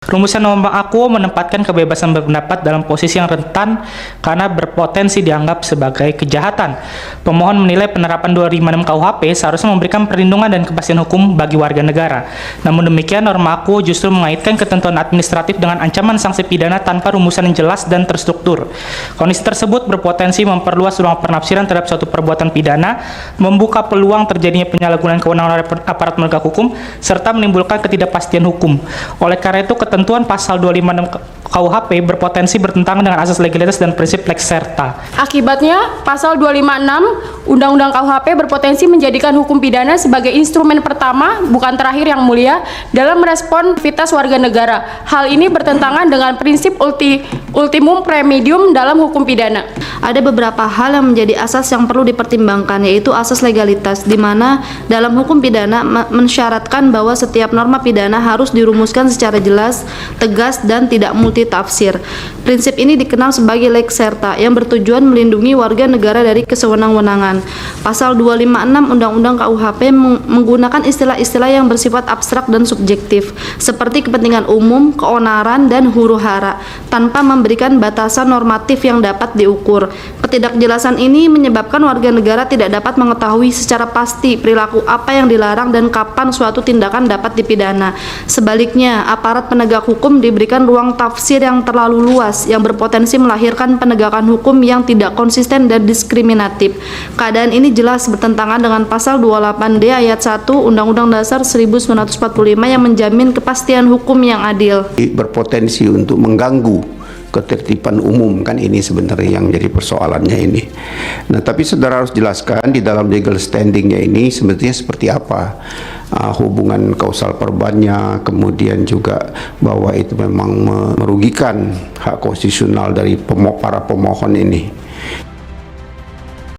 Rumusan norma Akuo menempatkan kebebasan berpendapat dalam posisi yang rentan karena berpotensi dianggap sebagai kejahatan. Pemohon menilai penerapan 256 KUHP seharusnya memberikan perlindungan dan kepastian hukum bagi warga negara. Namun demikian, norma Akuo justru mengaitkan ketentuan administratif dengan ancaman sanksi pidana tanpa rumusan yang jelas dan terstruktur. Kondisi tersebut berpotensi memperluas ruang penafsiran terhadap suatu perbuatan pidana, membuka peluang terjadinya penyalahgunaan kewenangan oleh aparat penegak hukum, serta menimbulkan ketidakpastian hukum. Oleh karena itu, ketentuan pasal 256 KUHP berpotensi bertentangan dengan asas legalitas dan prinsip lex serta. Akibatnya, pasal 256 Undang-Undang KUHP berpotensi menjadikan hukum pidana sebagai instrumen pertama, bukan terakhir yang mulia, dalam merespon aktivitas warga negara. Hal ini bertentangan dengan prinsip ultimum remedium dalam hukum pidana. Ada beberapa hal yang menjadi asas yang perlu dipertimbangkan, yaitu asas legalitas, di mana dalam hukum pidana mensyaratkan bahwa setiap norma pidana harus dirumuskan secara jelas, tegas, dan tidak multitafsir. Prinsip ini dikenal sebagai lex serta, yang bertujuan melindungi warga negara dari kesewenang-wenangan. Pasal 256 Undang-Undang KUHP menggunakan istilah-istilah yang bersifat abstrak dan subjektif, seperti kepentingan umum, keonaran, dan huru-hara, tanpa memberikan batasan normatif yang dapat diukur. Ketidakjelasan ini menyebabkan warga negara tidak dapat mengetahui secara pasti perilaku apa yang dilarang dan kapan suatu tindakan dapat dipidana. Sebaliknya, aparat penegak hukum diberikan ruang tafsir yang terlalu luas yang berpotensi melahirkan penegakan hukum yang tidak konsisten dan diskriminatif. Keadaan ini jelas bertentangan dengan pasal 28D ayat 1 Undang-Undang Dasar 1945 yang menjamin kepastian hukum yang adil. Berpotensi untuk mengganggu ketertiban umum, kan ini sebenarnya yang jadi persoalannya ini. Nah, tapi saudara harus jelaskan di dalam legal standingnya ini sebetulnya seperti apa hubungan kausal perbannya, kemudian juga bahwa itu memang merugikan hak konstitusional dari para pemohon ini.